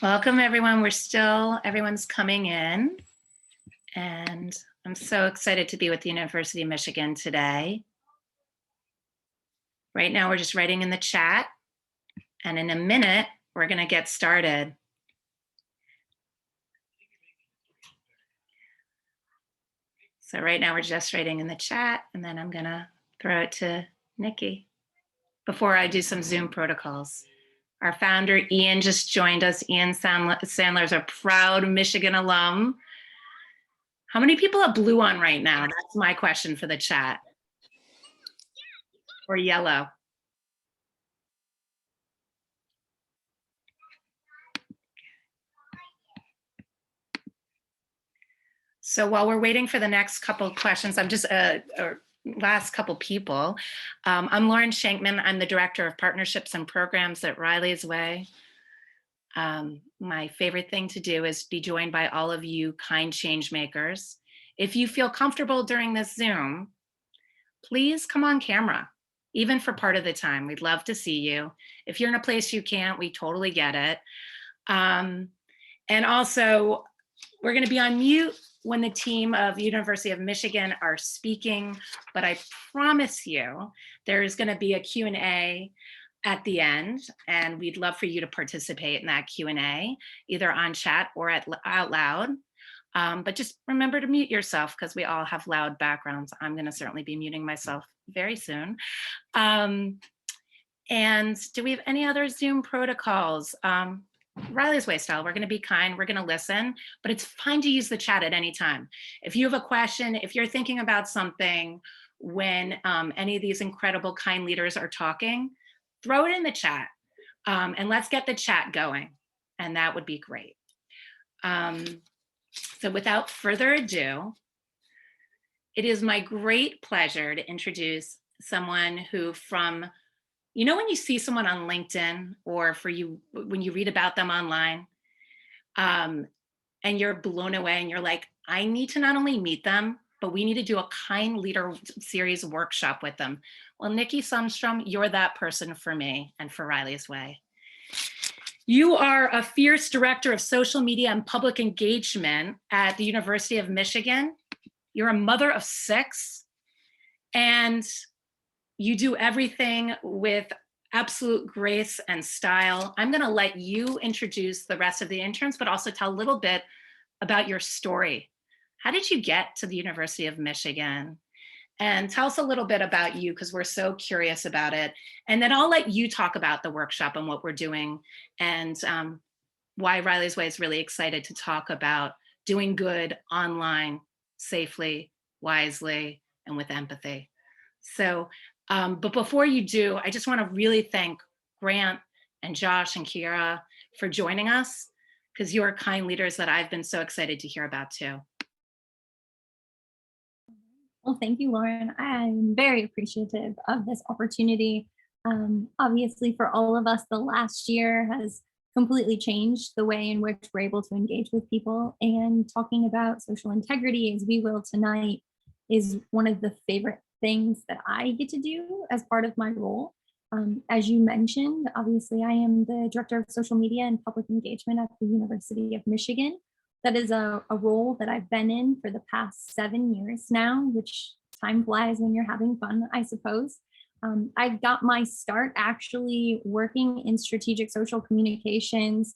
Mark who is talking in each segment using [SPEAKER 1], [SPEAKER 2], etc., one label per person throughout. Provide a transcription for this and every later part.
[SPEAKER 1] Welcome, everyone. Everyone's coming in, and I'm so excited to be with the University of Michigan today. Right now, we're just writing in the chat, and in a minute, we're going to get started. So right now, we're just writing in the chat, and then I'm going to throw it to Nikki before I do some Zoom protocols. Our founder, Ian, just joined us. Ian Sandler is a proud Michigan alum. How many people have blue on right now? That's my question for the chat. Or yellow. So while we're waiting for the next couple of questions, I'm just last couple people. I'm Lauren Shankman. I'm the Director of Partnerships and Programs at Riley's Way. My favorite thing to do is be joined by all of you kind change makers. If you feel comfortable during this Zoom, please come on camera, even for part of the time. We'd love to see you. If you're in a place you can't, we totally get it. And also, we're going to be on mute when the team of University of Michigan are speaking, but I promise you there's going to be a Q&A at the end, and we'd love for you to participate in that Q&A, either on chat or out loud. But just remember to mute yourself because we all have loud backgrounds. I'm going to certainly be muting myself very soon. And do we have any other Zoom protocols? Riley's Way style, we're going to be kind, we're going to listen, but it's fine to use the chat at any time. If you have a question, if you're thinking about something when any of these incredible kind leaders are talking, throw it in the chat and let's get the chat going. And that would be great. So without further ado, it is my great pleasure to introduce someone who you know when you see someone on LinkedIn or when you read about them online and you're blown away and you're like, I need to not only meet them, but we need to do a kind leader series workshop with them. Well, Nikki Sundstrom, you're that person for me and for Riley's Way. You are a fierce director of social media and public engagement at the University of Michigan. You're a mother of 6, and you do everything with absolute grace and style. I'm going to let you introduce the rest of the interns, but also tell a little bit about your story. How did you get to the University of Michigan? And tell us a little bit about you, because we're so curious about it. And then I'll let you talk about the workshop and what we're doing, and why Riley's Way is really excited to talk about doing good online safely, wisely, and with empathy. So, but before you do, I just want to really thank Grant and Josh and Kiara for joining us, because you are kind leaders that I've been so excited to hear about too.
[SPEAKER 2] Well, thank you, Lauren. I'm very appreciative of this opportunity. Obviously, for all of us, the last year has completely changed the way in which we're able to engage with people, and talking about social integrity, as we will tonight, is one of the favorite things that I get to do as part of my role. As you mentioned, obviously, I am the Director of Social Media and Public Engagement at the University of Michigan. That is a role that I've been in for the past 7 years now, which time flies when you're having fun, I suppose. I got my start actually working in strategic social communications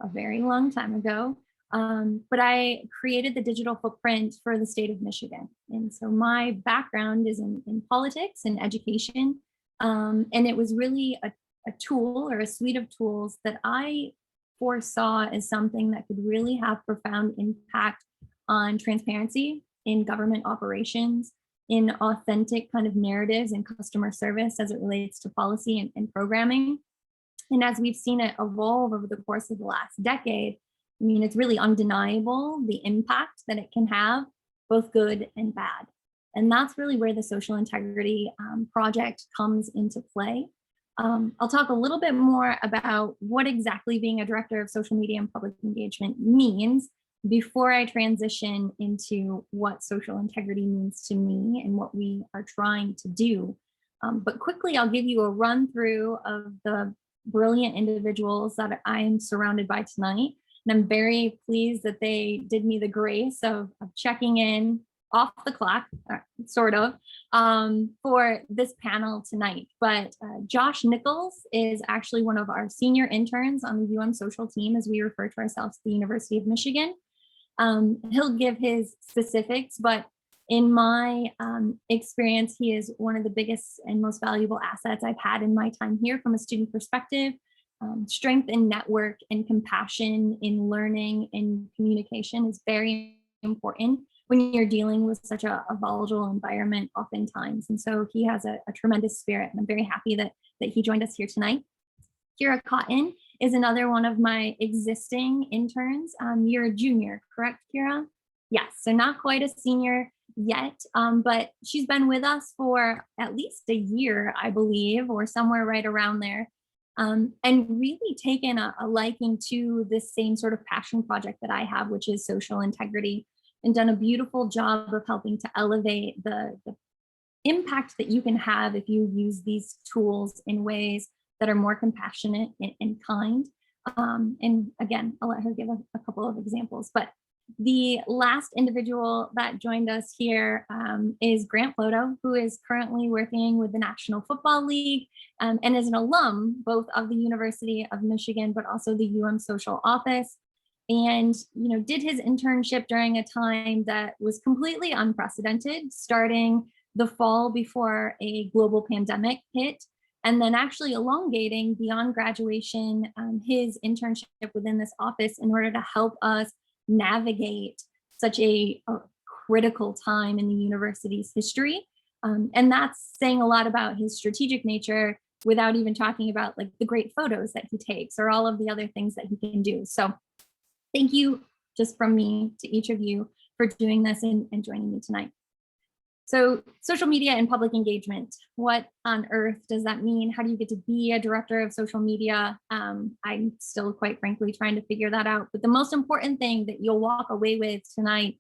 [SPEAKER 2] a very long time ago. But I created the digital footprint for the state of Michigan. And so my background is in politics and education. And it was really a tool or a suite of tools that I foresaw as something that could really have profound impact on transparency in government operations, in authentic kind of narratives and customer service as it relates to policy and programming. And as we've seen it evolve over the course of the last decade, I mean, it's really undeniable the impact that it can have, both good and bad. And that's really where the Social Integrity Project comes into play. I'll talk a little bit more about what exactly being a director of social media and public engagement means before I transition into what social integrity means to me and what we are trying to do. But quickly, I'll give you a run through of the brilliant individuals that I'm surrounded by tonight. And I'm very pleased that they did me the grace of checking in off the clock, sort of, for this panel tonight. But Josh Nichols is actually one of our senior interns on the social team, as we refer to ourselves at the University of Michigan. He'll give his specifics, but in my experience, he is one of the biggest and most valuable assets I've had in my time here from a student perspective. Strength in network and compassion in learning and communication is very important when you're dealing with such a volatile environment oftentimes. And so he has a tremendous spirit, and I'm very happy that he joined us here tonight. Kira Cotton is another one of my existing interns. You're a junior, correct, Kira? Yes, so not quite a senior yet, but she's been with us for at least a year, I believe, or somewhere right around there. And really taken a liking to this same sort of passion project that I have, which is social integrity, and done a beautiful job of helping to elevate the impact that you can have if you use these tools in ways that are more compassionate and kind. And again, I'll let her give a couple of examples. But the last individual that joined us here is Grant Floto, who is currently working with the National Football League and is an alum both of the University of Michigan, but also the Social office. And did his internship during a time that was completely unprecedented, starting the fall before a global pandemic hit, and then actually elongating beyond graduation his internship within this office in order to help us navigate such a critical time in the university's history. And that's saying a lot about his strategic nature without even talking about like the great photos that he takes or all of the other things that he can do. So thank you just from me to each of you for doing this and joining me tonight. So social media and public engagement, what on earth does that mean? How do you get to be a director of social media? I'm still quite frankly trying to figure that out. But the most important thing that you'll walk away with tonight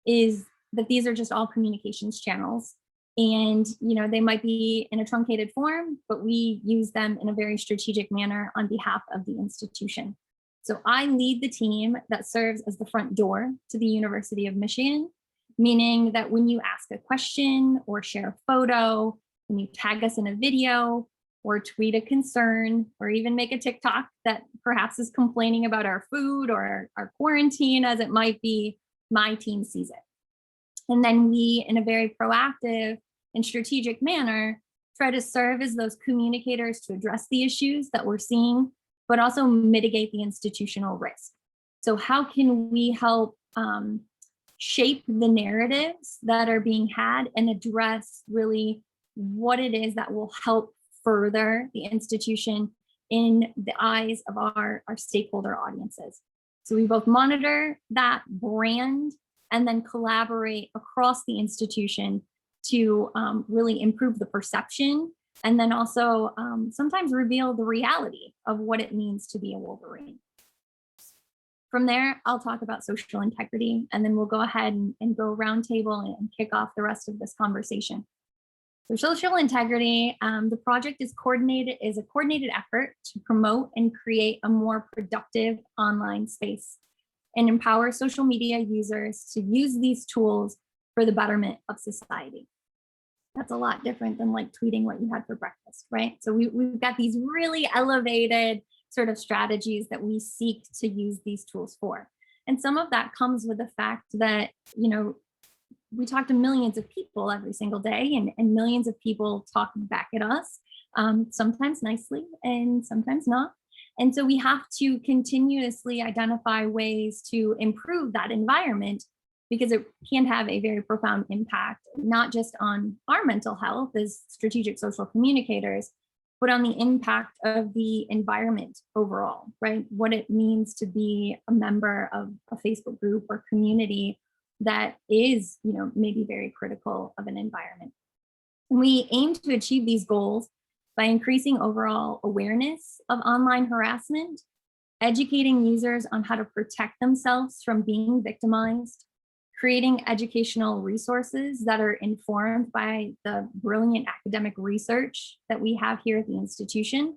[SPEAKER 2] is that these are just all communications channels. And they might be in a truncated form, but we use them in a very strategic manner on behalf of the institution. So I lead the team that serves as the front door to the University of Michigan, meaning that when you ask a question or share a photo, when you tag us in a video or tweet a concern, or even make a TikTok that perhaps is complaining about our food or our quarantine, as it might be, my team sees it. And then we, in a very proactive and strategic manner, try to serve as those communicators to address the issues that we're seeing, but also mitigate the institutional risk. So how can we help shape the narratives that are being had and address really what it is that will help further the institution in the eyes of our stakeholder audiences? So we both monitor that brand and then collaborate across the institution to really improve the perception, and then also sometimes reveal the reality of what it means to be a Wolverine. From there, I'll talk about social integrity, and then we'll go ahead and go roundtable and kick off the rest of this conversation. So social integrity, the project is a coordinated effort to promote and create a more productive online space and empower social media users to use these tools for the betterment of society. That's a lot different than like tweeting what you had for breakfast, right? So we've got these really elevated sort of strategies that we seek to use these tools for. And some of that comes with the fact that, we talk to millions of people every single day, and millions of people talk back at us, sometimes nicely and sometimes not. And so we have to continuously identify ways to improve that environment, because it can have a very profound impact, not just on our mental health as strategic social communicators, but on the impact of the environment overall, right? What it means to be a member of a Facebook group or community that is, maybe very critical of an environment. And we aim to achieve these goals by increasing overall awareness of online harassment, educating users on how to protect themselves from being victimized, creating educational resources that are informed by the brilliant academic research that we have here at the institution,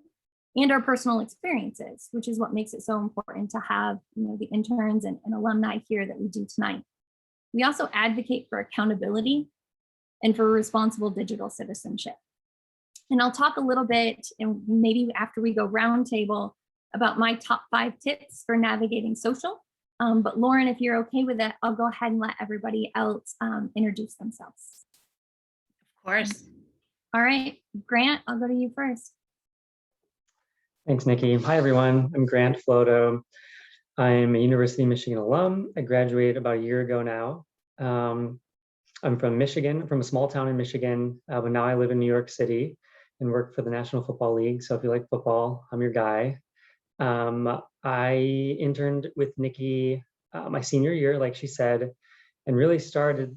[SPEAKER 2] and our personal experiences, which is what makes it so important to have, the interns and alumni here that we do tonight. We also advocate for accountability and for responsible digital citizenship. And I'll talk a little bit, and maybe after we go roundtable, about my top 5 tips for navigating social. But Lauren, if you're okay with it, I'll go ahead and let everybody else introduce themselves.
[SPEAKER 1] Of course.
[SPEAKER 2] All right, Grant, I'll go to you first.
[SPEAKER 3] Thanks, Nikki. Hi, everyone. I'm Grant Floto. I'm a University of Michigan alum. I graduated about a year ago now. I'm from Michigan, from a small town in Michigan, but now I live in New York City and work for the National Football League. So if you like football, I'm your guy. I interned with Nikki my senior year, like she said, and really started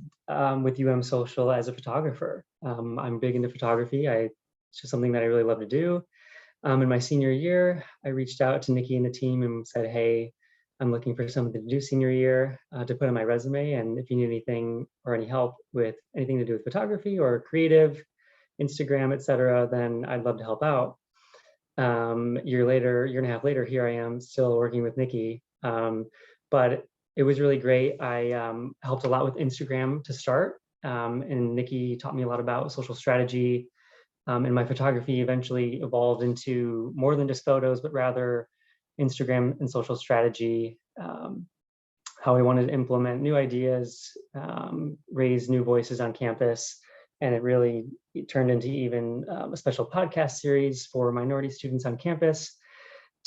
[SPEAKER 3] with Social as a photographer. I'm big into photography. It's just something that I really love to do. In my senior year, I reached out to Nikki and the team and said, hey, I'm looking for something to do senior year to put on my resume. And if you need anything or any help with anything to do with photography or creative, Instagram, etc., then I'd love to help out. Year and a half later, here I am still working with Nikki. But it was really great. I helped a lot with Instagram to start. And Nikki taught me a lot about social strategy. And my photography eventually evolved into more than just photos, but rather Instagram and social strategy, how I wanted to implement new ideas, raise new voices on campus. And it turned into even a special podcast series for minority students on campus,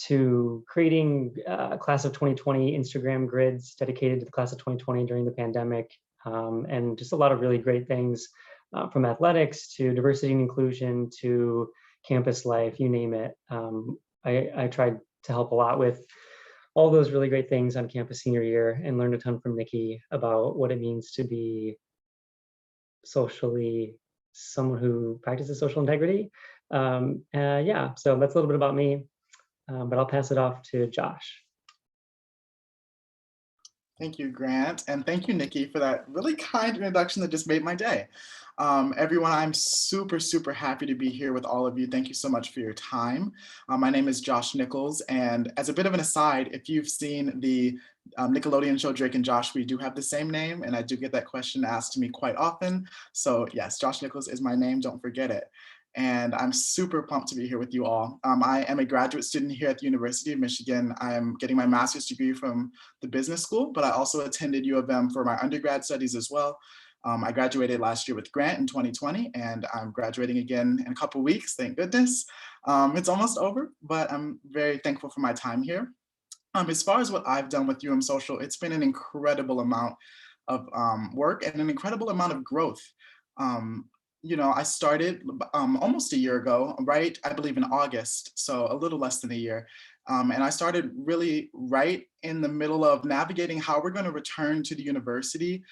[SPEAKER 3] to creating a class of 2020 Instagram grids dedicated to the class of 2020 during the pandemic, and just a lot of really great things. From athletics to diversity and inclusion to campus life, you name it. I tried to help a lot with all those really great things on campus senior year and learned a ton from Nikki about what it means to be socially someone who practices social integrity. So that's a little bit about me, but I'll pass it off to Josh.
[SPEAKER 4] Thank you, Grant. And thank you, Nikki, for that really kind introduction that just made my day. Everyone, I'm super, super happy to be here with all of you. Thank you so much for your time. My name is Josh Nichols. And as a bit of an aside, if you've seen the Nickelodeon show Drake and Josh, we do have the same name. And I do get that question asked to me quite often. So yes, Josh Nichols is my name. Don't forget it. And I'm super pumped to be here with you all. I am a graduate student here at the University of Michigan. I am getting my master's degree from the business school, but I also attended U of M for my undergrad studies as well. I graduated last year with Grant in 2020, and I'm graduating again in a couple weeks, thank goodness. It's almost over, but I'm very thankful for my time here. As far as what I've done with Social, it's been an incredible amount of work and an incredible amount of growth. I started almost a year ago, right? I believe in August, so a little less than a year. And I started really right in the middle of navigating how we're going to return to the university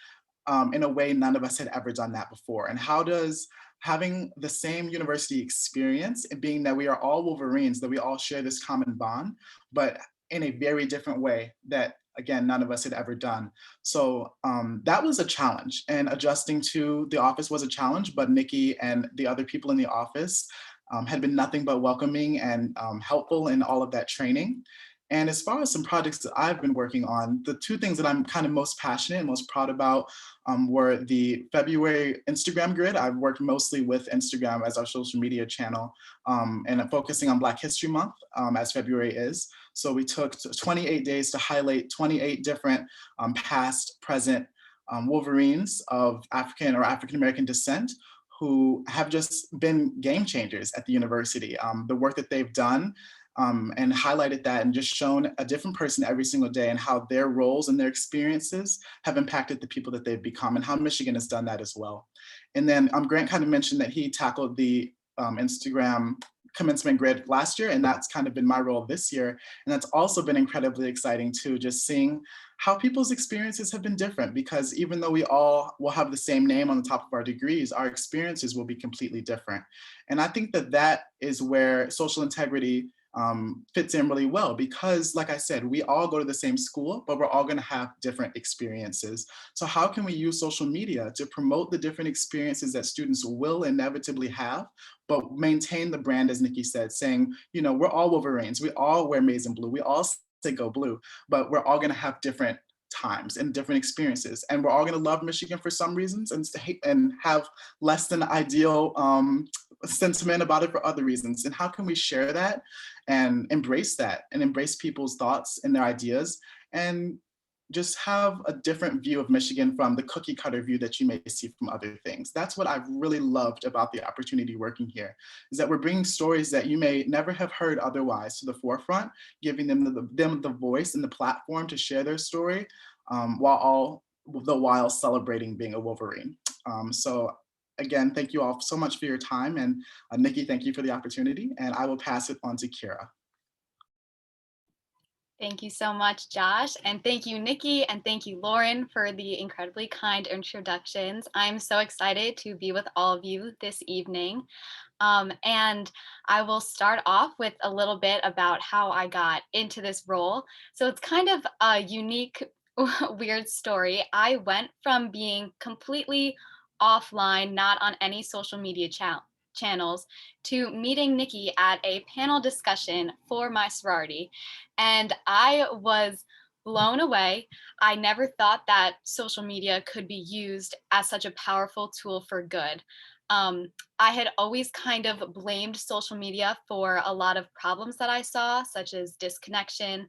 [SPEAKER 4] in a way none of us had ever done that before. And how does having the same university experience, and being that we are all Wolverines, that we all share this common bond, but in a very different way that, again, none of us had ever done. So that was a challenge, and adjusting to the office was a challenge, but Nikki and the other people in the office had been nothing but welcoming and helpful in all of that training. And as far as some projects that I've been working on, the two things that I'm kind of most passionate and most proud about were the February Instagram grid. I've worked mostly with Instagram as our social media channel, and I'm focusing on Black History Month, as February is. So we took 28 days to highlight 28 different past, present Wolverines of African or African-American descent who have just been game changers at the university. The work that they've done and highlighted that and just shown a different person every single day, and how their roles and their experiences have impacted the people that they've become, and how Michigan has done that as well. And then Grant kind of mentioned that he tackled the Instagram commencement grid last year, and that's kind of been my role this year. And that's also been incredibly exciting too, just seeing how people's experiences have been different, because even though we all will have the same name on the top of our degrees, our experiences will be completely different. And I think that that is where social integrity fits in really well because, like I said, we all go to the same school, but we're all going to have different experiences. So how can we use social media to promote the different experiences that students will inevitably have, but maintain the brand, as Nikki said, saying, you know, we're all Wolverines, we all wear maize and blue, we all say go blue, but we're all going to have different times and different experiences, and we're all going to love Michigan for some reasons and hate and have less than ideal sentiment about it for other reasons. And how can we share that and embrace people's thoughts and their ideas, and just have a different view of Michigan from the cookie cutter view that you may see from other things. That's what I've really loved about the opportunity working here, is that we're bringing stories that you may never have heard otherwise to the forefront, giving them the voice and the platform to share their story, while celebrating being a Wolverine. So again, thank you all so much for your time. And Nikki, thank you for the opportunity. And I will pass it on to Kira.
[SPEAKER 5] Thank you so much, Josh. And thank you, Nikki, and thank you, Lauren, for the incredibly kind introductions. I'm so excited to be with all of you this evening. And I will start off with a little bit about how I got into this role. So it's kind of a unique, weird story. I went from being completely offline, not on any social media channels, to meeting Nikki at a panel discussion for my sorority. And I was blown away. I never thought that social media could be used as such a powerful tool for good. I had always kind of blamed social media for a lot of problems that I saw, such as disconnection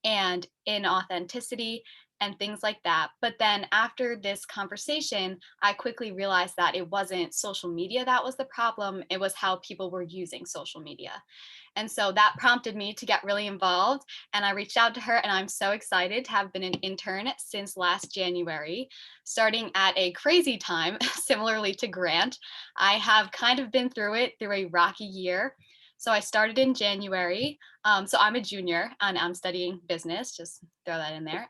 [SPEAKER 5] and inauthenticity and things like that. But then after this conversation, I quickly realized that it wasn't social media that was the problem, it was how people were using social media. And so that prompted me to get really involved. And I reached out to her, and I'm so excited to have been an intern since last January, starting at a crazy time, similarly to Grant. I have kind of been through a rocky year. So I started in January. So I'm a junior and I'm studying business, just throw that in there.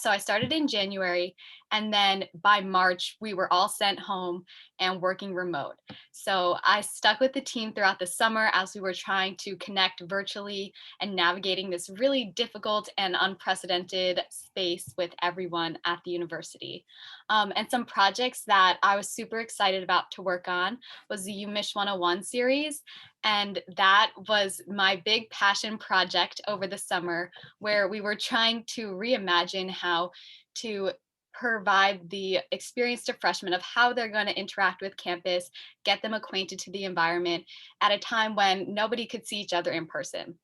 [SPEAKER 5] So I started in January, and then by March, we were all sent home and working remote. So I stuck with the team throughout the summer as we were trying to connect virtually and navigating this really difficult and unprecedented space with everyone at the university. And some projects that I was super excited about to work on was the Umich 101 series. And that was my big passion project over the summer, where we were trying to reimagine how to provide the experience to freshmen of how they're going to interact with campus, get them acquainted to the environment at a time when nobody could see each other in person.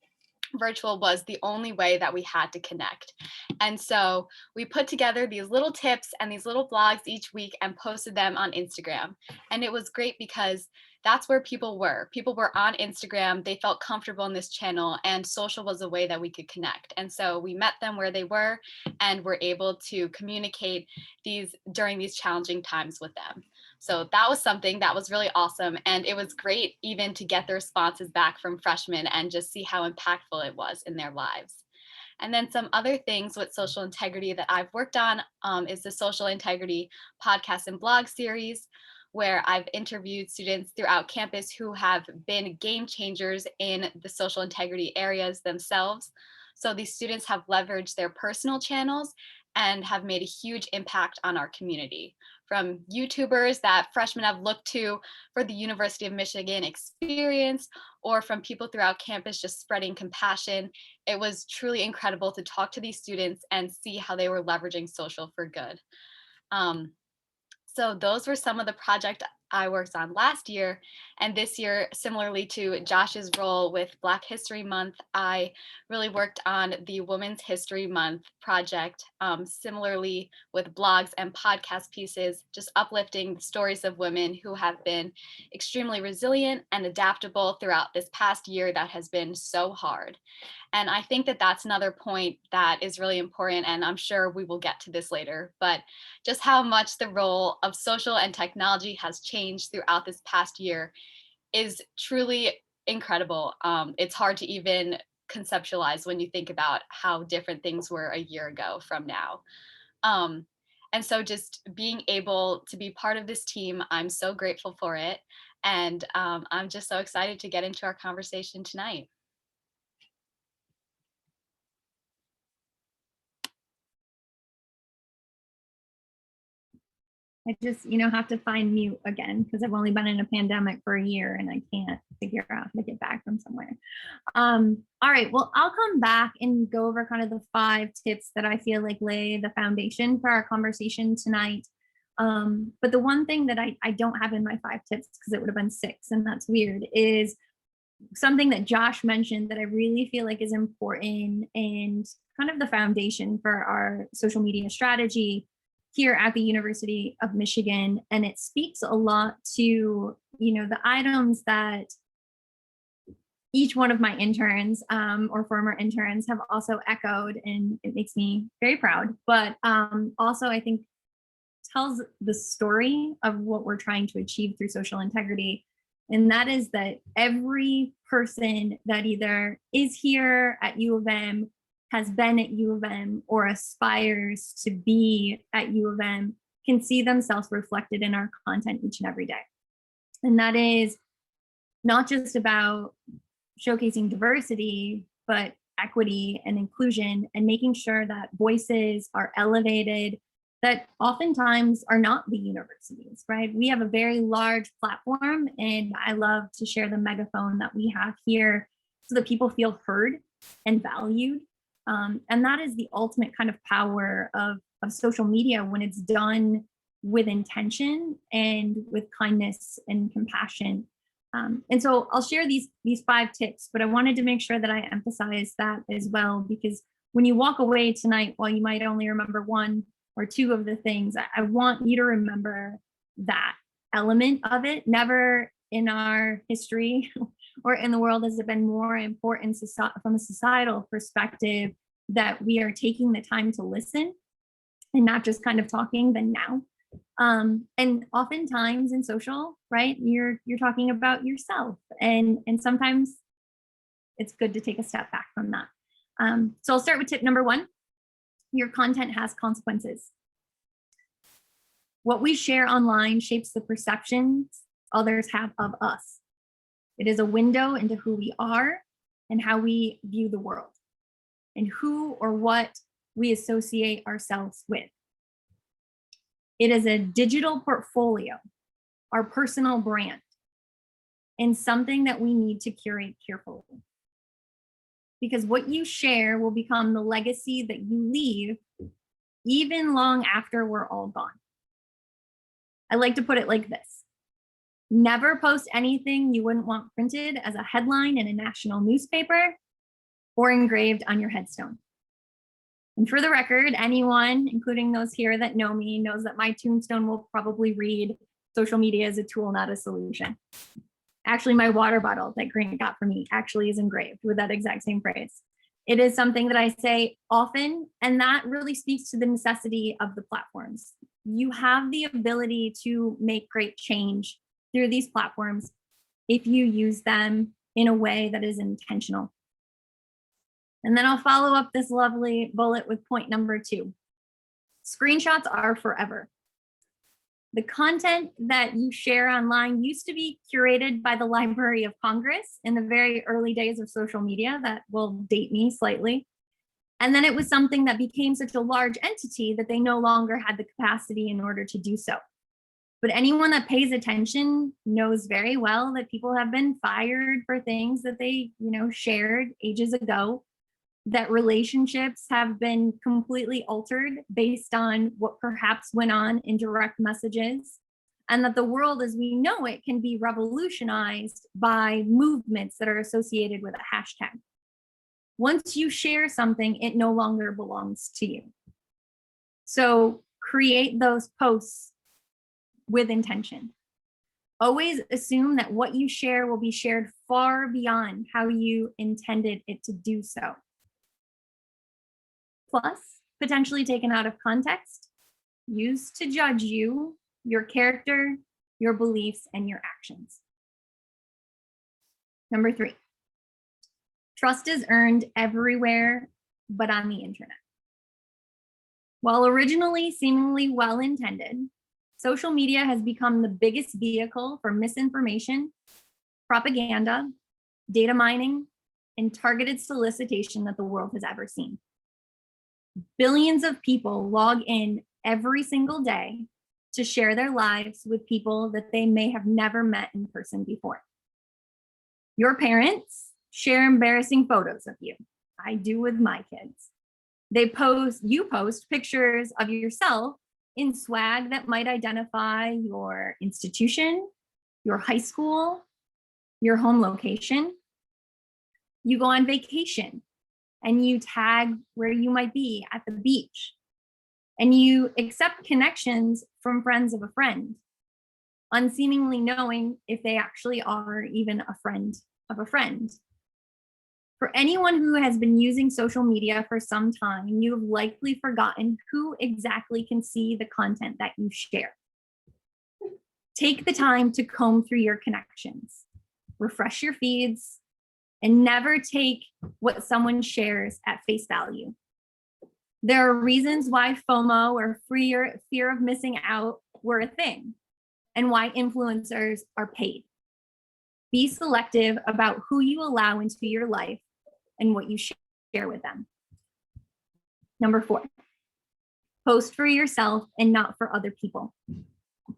[SPEAKER 5] Virtual was the only way that we had to connect. And so we put together these little tips and these little blogs each week and posted them on Instagram. And it was great because that's where people were. People were on Instagram. They felt comfortable in this channel, and social was a way that we could connect. And so we met them where they were and were able to communicate during these challenging times with them. So that was something that was really awesome. And it was great even to get the responses back from freshmen and just see how impactful it was in their lives. And then some other things with social integrity that I've worked on is the social integrity podcast and blog series, where I've interviewed students throughout campus who have been game changers in the social integrity areas themselves. So these students have leveraged their personal channels and have made a huge impact on our community. From YouTubers that freshmen have looked to for the University of Michigan experience, or from people throughout campus just spreading compassion. It was truly incredible to talk to these students and see how they were leveraging social for good. So those were some of the projects I worked on last year. And this year, similarly to Josh's role with Black History Month, I really worked on the Women's History Month project, similarly with blogs and podcast pieces, just uplifting the stories of women who have been extremely resilient and adaptable throughout this past year that has been so hard. And I think that that's another point that is really important, and I'm sure we will get to this later, but just how much the role of social and technology has changed throughout this past year is truly incredible. It's hard to even conceptualize when you think about how different things were a year ago from now. And so just being able to be part of this team, I'm so grateful for it. And I'm just so excited to get into our conversation tonight.
[SPEAKER 2] I just, have to find mute again because I've only been in a pandemic for a year and I can't figure out how to get back from somewhere. All right, well, I'll come back and go over kind of the 5 tips that I feel like lay the foundation for our conversation tonight. But the one thing that I don't have in my 5 tips, because it would have been 6, and that's weird, is something that Josh mentioned that I really feel like is important and kind of the foundation for our social media strategy here at the University of Michigan. And it speaks a lot to, the items that each one of my interns or former interns have also echoed, and it makes me very proud. But also, I think tells the story of what we're trying to achieve through social integrity. And that is that every person that either is here at U of M, has been at U of M, or aspires to be at U of M can see themselves reflected in our content each and every day. And that is not just about showcasing diversity, but equity and inclusion, and making sure that voices are elevated that oftentimes are not the universities, right? We have a very large platform, and I love to share the megaphone that we have here so that people feel heard and valued. And that is the ultimate kind of power of social media when it's done with intention and with kindness and compassion. And so I'll share these 5 tips, but I wanted to make sure that I emphasize that as well, because when you walk away tonight, while you might only remember 1 or 2 of the things, I want you to remember that element of it. Never in our history or in the world has it been more important from a societal perspective that we are taking the time to listen and not just kind of talking than now. And oftentimes in social, right, you're talking about yourself, and sometimes it's good to take a step back from that. So I'll start with tip number 1. Your content has consequences. What we share online shapes the perceptions others have of us. It is a window into who we are and how we view the world, and who or what we associate ourselves with. It is a digital portfolio, our personal brand, and something that we need to curate carefully. Because what you share will become the legacy that you leave even long after we're all gone. I like to put it like this: never post anything you wouldn't want printed as a headline in a national newspaper or engraved on your headstone. And for the record, anyone, including those here that know me, knows that my tombstone will probably read, "Social media is a tool, not a solution." Actually, my water bottle that Grant got for me actually is engraved with that exact same phrase. It is something that I say often, and that really speaks to the necessity of the platforms. You have the ability to make great change through these platforms if you use them in a way that is intentional. And then I'll follow up this lovely bullet with point number 2. Screenshots are forever. The content that you share online used to be curated by the Library of Congress in the very early days of social media. That will date me slightly. And then it was something that became such a large entity that they no longer had the capacity in order to do so. But anyone that pays attention knows very well that people have been fired for things that they, shared ages ago, that relationships have been completely altered based on what perhaps went on in direct messages, and that the world as we know it can be revolutionized by movements that are associated with a hashtag. Once you share something, it no longer belongs to you. So create those posts with intention. Always assume that what you share will be shared far beyond how you intended it to do so. Plus, potentially taken out of context, used to judge you, your character, your beliefs, and your actions. Number 3, trust is earned everywhere but on the internet. While originally seemingly well-intended, social media has become the biggest vehicle for misinformation, propaganda, data mining, and targeted solicitation that the world has ever seen. Billions of people log in every single day to share their lives with people that they may have never met in person before. Your parents share embarrassing photos of you. I do with my kids. You post pictures of yourself in swag that might identify your institution, your high school, your home location. You go on vacation and you tag where you might be at the beach, and you accept connections from friends of a friend, unseemingly knowing if they actually are even a friend of a friend. For anyone who has been using social media for some time, you've likely forgotten who exactly can see the content that you share. Take the time to comb through your connections, refresh your feeds, and never take what someone shares at face value. There are reasons why FOMO, or fear of missing out, were a thing, and why influencers are paid. Be selective about who you allow into your life and what you share with them. Number 4, post for yourself and not for other people.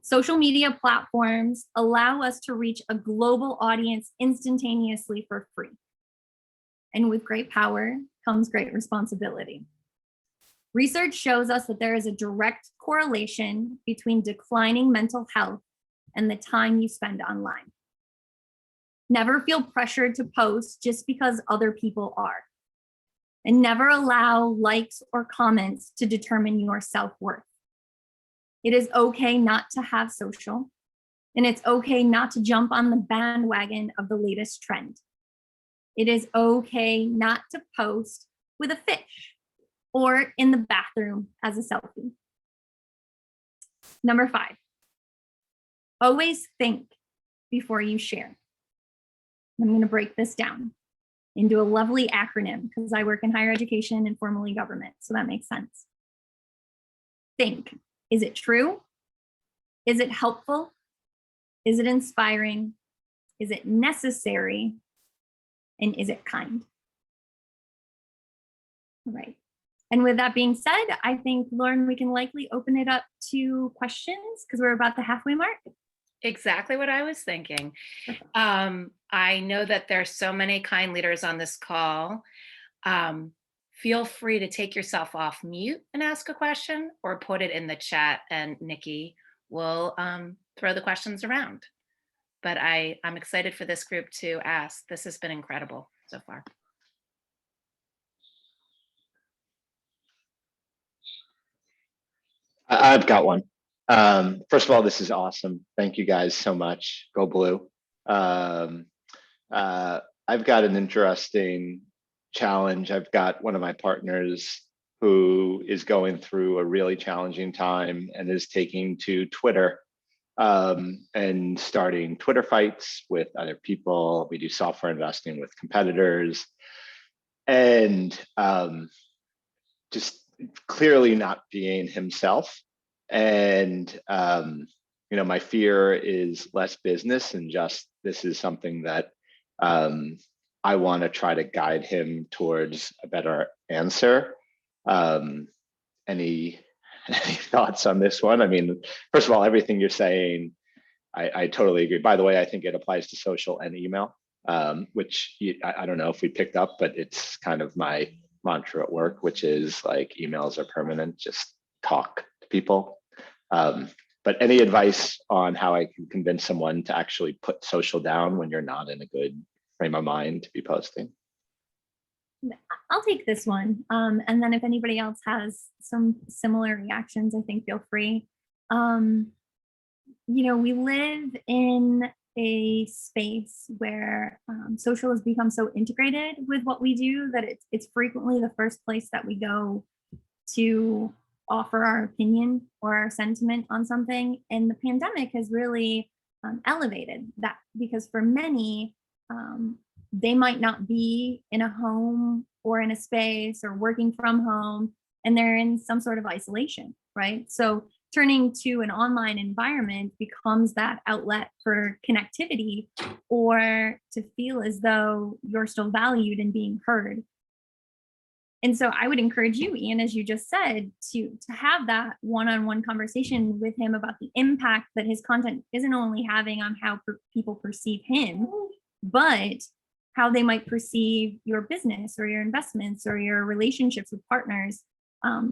[SPEAKER 2] Social media platforms allow us to reach a global audience instantaneously for free. And with great power comes great responsibility. Research shows us that there is a direct correlation between declining mental health and the time you spend online. Never feel pressured to post just because other people are. And never allow likes or comments to determine your self-worth. It is okay not to have social, and it's okay not to jump on the bandwagon of the latest trend. It is okay not to post with a fish or in the bathroom as a selfie. Number 5, always think before you share. I'm going to break this down into a lovely acronym because I work in higher education and formerly government, so that makes sense. Think. Is it true? Is it helpful? Is it inspiring? Is it necessary? And is it kind? All right. And with that being said, I think, Lauren, we can likely open it up to questions because we're about the halfway mark.
[SPEAKER 1] Exactly what I was thinking. I know that there's so many kind leaders on this call. Feel free to take yourself off mute and ask a question, or put it in the chat and Nikki will throw the questions around. But I'm excited for this group to ask. This has been incredible so far.
[SPEAKER 6] I've got one. First of all, this is awesome. Thank you guys so much. Go Blue. I've got an interesting challenge. I've got one of my partners who is going through a really challenging time and is taking to Twitter and starting Twitter fights with other people. We do software investing with competitors, and just clearly not being himself. And my fear is less business and just this is something that I want to try to guide him towards a better answer. Any thoughts on this one? I mean, first of all, everything you're saying, I totally agree. By the way, I think it applies to social and email, which I don't know if we picked up, but it's kind of my mantra at work, which is like emails are permanent, just talk to people. But any advice on how I can convince someone to actually put social down when you're not in a good frame of mind to be posting?
[SPEAKER 2] I'll take this one. And then if anybody else has some similar reactions, I think feel free. We live in a space where social has become so integrated with what we do that it's frequently the first place that we go to offer our opinion or our sentiment on something. And the pandemic has really elevated that, because for many, they might not be in a home or in a space or working from home, and they're in some sort of isolation, right? So turning to an online environment becomes that outlet for connectivity or to feel as though you're still valued and being heard. And so I would encourage you, Ian, as you just said, to have that one-on-one conversation with him about the impact that his content isn't only having on how people perceive him, but how they might perceive your business or your investments or your relationships with partners,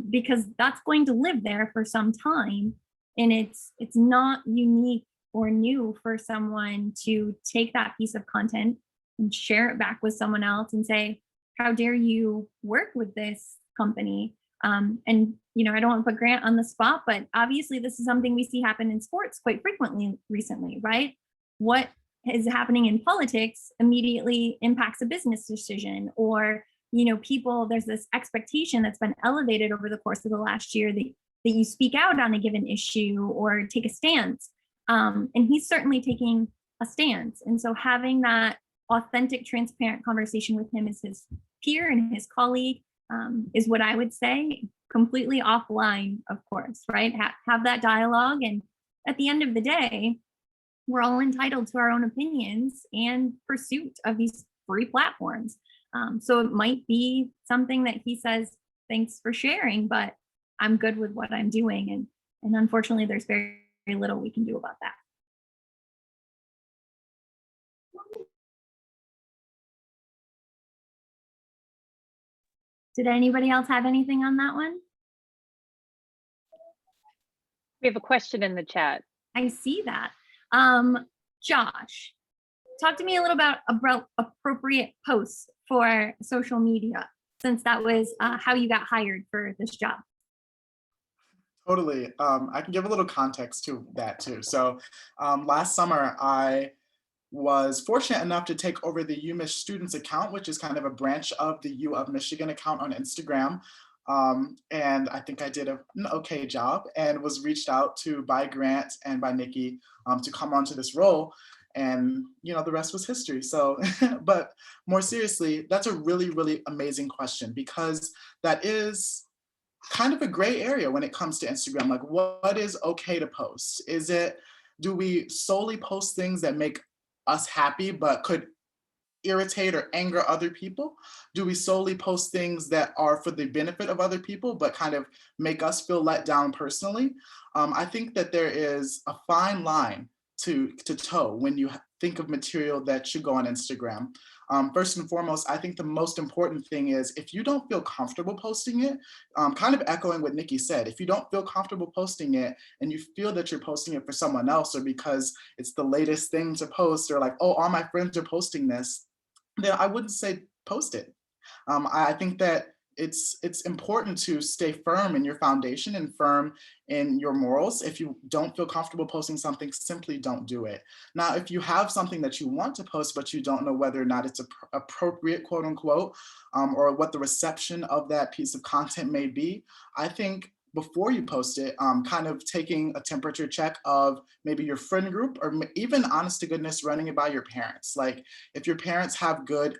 [SPEAKER 2] because that's going to live there for some time. And it's not unique or new for someone to take that piece of content and share it back with someone else and say, how dare you work with this company? And I don't want to put Grant on the spot, but obviously this is something we see happen in sports quite frequently recently, right? What is happening in politics immediately impacts a business decision, or people, there's this expectation that's been elevated over the course of the last year that you speak out on a given issue or take a stance. And he's certainly taking a stance. And so having that authentic, transparent conversation with him as his peer and his colleague is what I would say, completely offline, of course, right? Have that dialogue. And at the end of the day, we're all entitled to our own opinions and pursuit of these free platforms. So it might be something that he says, thanks for sharing, but I'm good with what I'm doing. And unfortunately, there's very, very little we can do about that. Did anybody else have anything on that one?
[SPEAKER 7] We have a question in the chat.
[SPEAKER 2] I see that. Josh, talk to me a little about appropriate posts for social media, since that was how you got hired for this job.
[SPEAKER 4] Totally. I can give a little context to that too. So last summer, I was fortunate enough to take over the Umich students account, which is kind of a branch of the U of Michigan account on Instagram. And I think I did an okay job, and was reached out to by Grant and by Nikki to come onto this role. And the rest was history. So, but more seriously, that's a really, really amazing question, because that is kind of a gray area when it comes to Instagram. Like, what is okay to post? Do we solely post things that make us happy but could irritate or anger other people? Do we solely post things that are for the benefit of other people but kind of make us feel let down personally? I think that there is a fine line to toe when you think of material that should go on Instagram. First and foremost, I think the most important thing is, if you don't feel comfortable posting it, kind of echoing what Nikki said, if you don't feel comfortable posting it and you feel that you're posting it for someone else, or because it's the latest thing to post, or like, oh, all my friends are posting this, then I wouldn't say post it. I think that it's important to stay firm in your foundation and firm in your morals. If you don't feel comfortable posting something, simply don't do it. Now, if you have something that you want to post, but you don't know whether or not it's appropriate, quote unquote, or what the reception of that piece of content may be, I think before you post it, kind of taking a temperature check of maybe your friend group, or even, honest to goodness, running it by your parents. Like, if your parents have good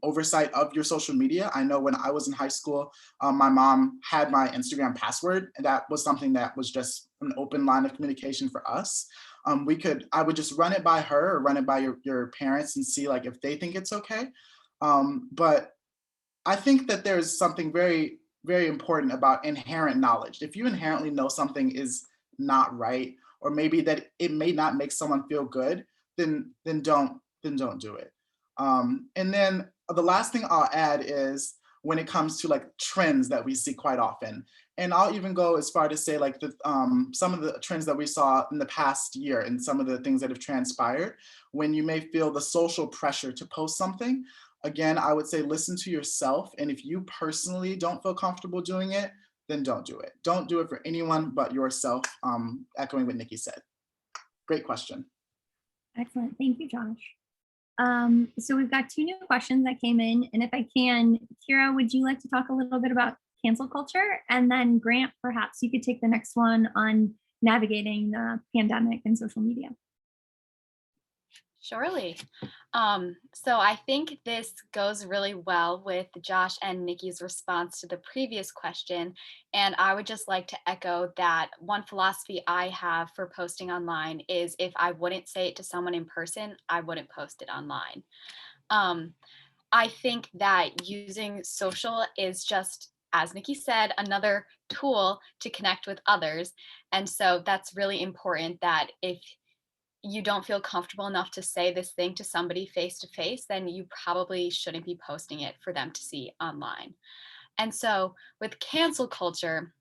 [SPEAKER 4] oversight of your social media. I know when I was in high school, my mom had my Instagram password, and that was something that was just an open line of communication for us. I would just run it by her or run it by your parents and see like if they think it's okay. But I think that there's something very, very important about inherent knowledge. If you inherently know something is not right, or maybe that it may not make someone feel good, then don't do it. And then the last thing I'll add is, when it comes to like trends that we see quite often, and I'll even go as far to say like some of the trends that we saw in the past year and some of the things that have transpired, when you may feel the social pressure to post something, again, I would say listen to yourself. And if you personally don't feel comfortable doing it, then don't do it. Don't do it for anyone but yourself, echoing what Nikki said. Great question.
[SPEAKER 2] Excellent. Thank you, Josh. So we've got 2 new questions that came in. And if I can, Kira, would you like to talk a little bit about cancel culture? And then Grant, perhaps you could take the next one on navigating the pandemic and social media.
[SPEAKER 5] Surely. So I think this goes really well with Josh and Nikki's response to the previous question. And I would just like to echo that one philosophy I have for posting online is, if I wouldn't say it to someone in person, I wouldn't post it online. I think that using social is just, as Nikki said, another tool to connect with others. And so that's really important, that if you don't feel comfortable enough to say this thing to somebody face to face, then you probably shouldn't be posting it for them to see online. And so with cancel culture,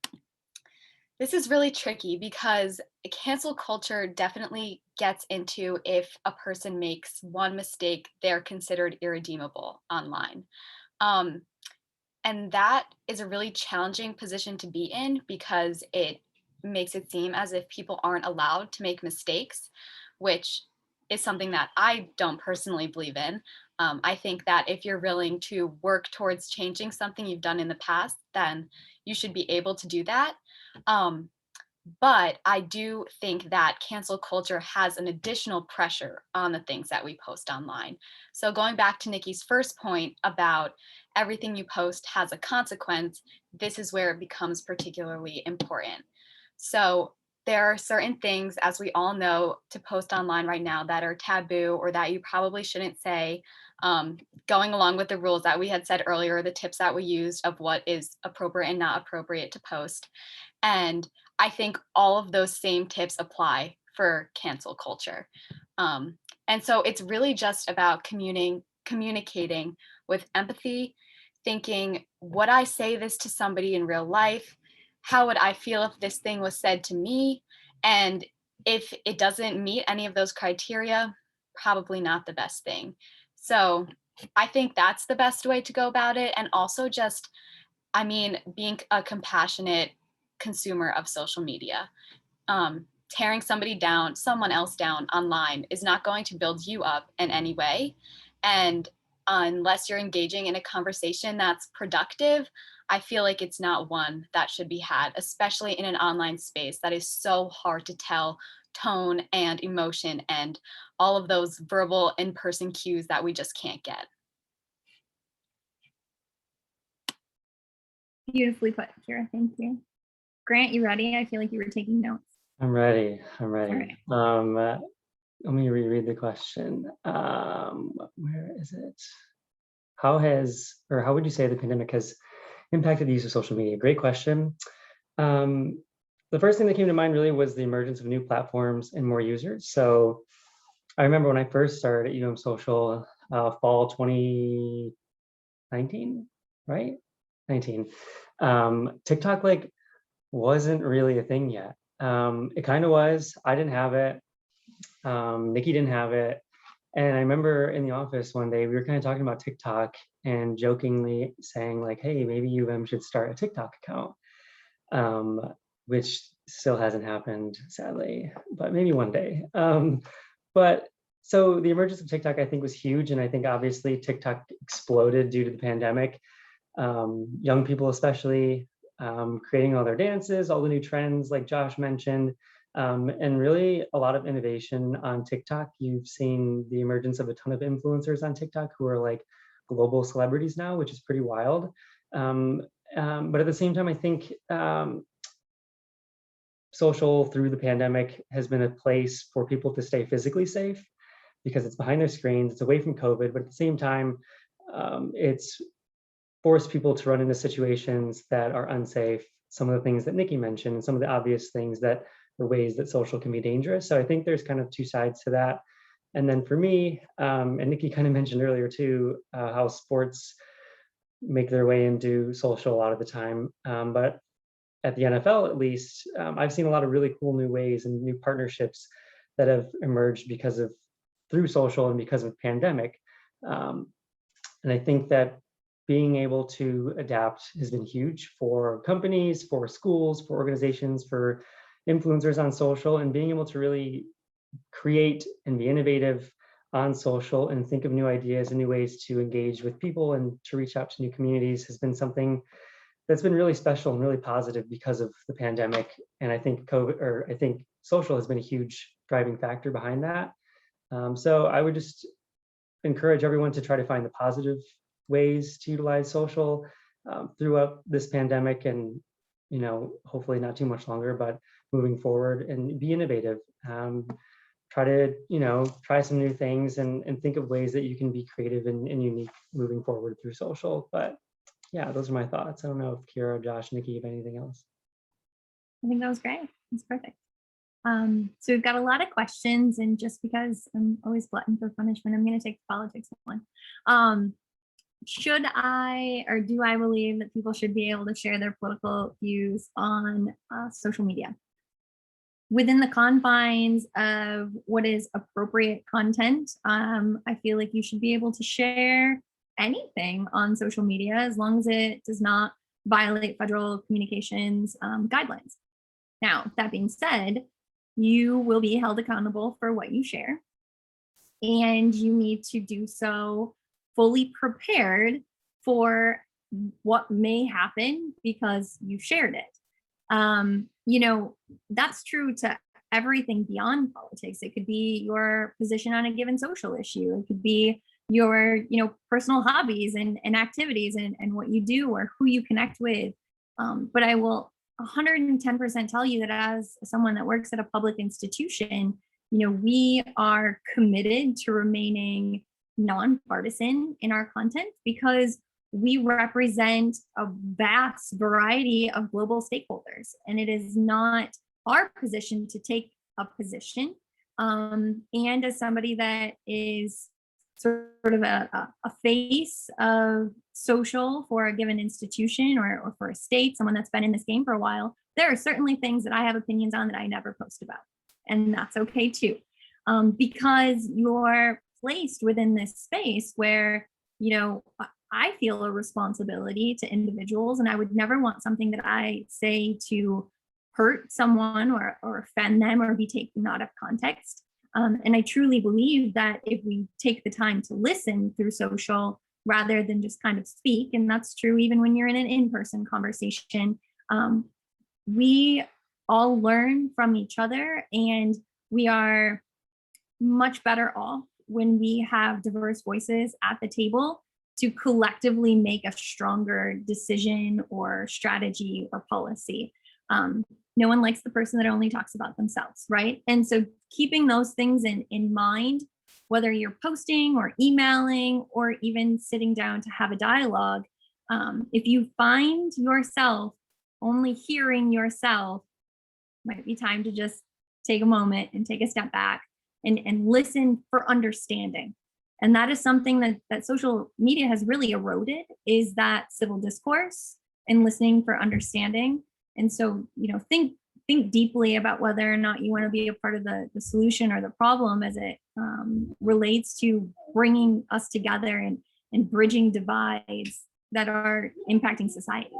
[SPEAKER 5] this is really tricky because cancel culture definitely gets into if a person makes one mistake, they're considered irredeemable online. Um, and that is a really challenging position to be in because it makes it seem as if people aren't allowed to make mistakes, which is something that I don't personally believe in. I think that if you're willing to work towards changing something you've done in the past, then you should be able to do that. Um, but I do think that cancel culture has an additional pressure on the things that we post online. So going back to Nikki's first point about everything you post has a consequence, this is where it becomes particularly important. So there are certain things, as we all know, to post online right now that are taboo or that you probably shouldn't say. Going along with the rules that we had said earlier, the tips that we used of what is appropriate and not appropriate to post. And I think all of those same tips apply for cancel culture. And so it's really just about communicating with empathy, thinking, would I say this to somebody in real life? How would I feel if this thing was said to me? And if it doesn't meet any of those criteria, probably not the best thing. So I think that's the best way to go about it. And also just, I mean, being a compassionate consumer of social media. Tearing somebody down, someone else down online is not going to build you up in any way. And unless you're engaging in a conversation that's productive, I feel like it's not one that should be had, especially in an online space that is so hard to tell tone and emotion and all of those verbal in-person cues that we just can't get.
[SPEAKER 2] Beautifully put, Kira. Thank you. Grant, you ready? I feel like you were taking notes.
[SPEAKER 3] I'm ready. I'm ready.
[SPEAKER 2] All
[SPEAKER 3] Let me reread the question. Where is it? How would you say the pandemic has impacted the use of social media? Great question. The first thing that came to mind really was the emergence of new platforms and more users. So I remember when I first started at Social, fall 2019, right? 19. TikTok wasn't really a thing yet. It kind of was. I didn't have it. Nikki didn't have it. And I remember in the office one day, we were kind of talking about TikTok and jokingly saying hey, maybe should start a TikTok account, which still hasn't happened, sadly, but maybe one day. But so the emergence of TikTok, I think, was huge. And I think obviously TikTok exploded due to the pandemic. Young people especially, creating all their dances, all the new trends like Josh mentioned, and really a lot of innovation on TikTok. You've seen the emergence of a ton of influencers on TikTok who are global celebrities now, which is pretty wild. But at the same time, I think social through the pandemic has been a place for people to stay physically safe because it's behind their screens, it's away from COVID, but at the same time, it's forced people to run into situations that are unsafe. Some of the things that Nikki mentioned, and some of the obvious things that are ways that social can be dangerous. So I think there's kind of two sides to that. And then for me, and Nikki kind of mentioned earlier too, how sports make their way into social a lot of the time. But at the NFL, at least, I've seen a lot of really cool new ways and new partnerships that have emerged through social and because of pandemic. And I think that being able to adapt has been huge for companies, for schools, for organizations, for influencers on social, and being able to really create and be innovative on social and think of new ideas and new ways to engage with people and to reach out to new communities has been something that's been really special and really positive because of the pandemic. And I think I think social has been a huge driving factor behind that. So I would just encourage everyone to try to find the positive ways to utilize social throughout this pandemic, and hopefully not too much longer, but moving forward, and be innovative. try to, try some new things and think of ways that you can be creative and unique moving forward through social. But yeah, those are my thoughts. I don't know if Kira, Josh, Nikki have anything else.
[SPEAKER 2] I think that was great. It's perfect. So we've got a lot of questions, and just because I'm always glutton for punishment, I'm going to take the politics one. Should I, or do I believe that people should be able to share their political views on social media? Within the confines of what is appropriate content, I feel like you should be able to share anything on social media as long as it does not violate federal communications guidelines. Now, that being said, you will be held accountable for what you share, and you need to do so fully prepared for what may happen because you shared it. That's true to everything beyond politics. It could be your position on a given social issue. It could be your, personal hobbies and activities and what you do or who you connect with. But I will 110% tell you that as someone that works at a public institution, we are committed to remaining nonpartisan in our content because we represent a vast variety of global stakeholders, and it is not our position to take a position. And as somebody that is sort of a face of social for a given institution or for a state, someone that's been in this game for a while, there are certainly things that I have opinions on that I never post about. And that's okay too. Because you're placed within this space where, I feel a responsibility to individuals, and I would never want something that I say to hurt someone or offend them or be taken out of context. And I truly believe that if we take the time to listen through social rather than just kind of speak, and that's true even when you're in an in-person conversation, we all learn from each other, and we are much better off when we have diverse voices at the table to collectively make a stronger decision or strategy or policy. No one likes the person that only talks about themselves, right? And so keeping those things in mind, whether you're posting or emailing or even sitting down to have a dialogue, if you find yourself only hearing yourself, might be time to just take a moment and take a step back and listen for understanding. And that is something that social media has really eroded, is that civil discourse and listening for understanding. And so, think deeply about whether or not you want to be a part of the solution or the problem as it relates to bringing us together and bridging divides that are impacting society.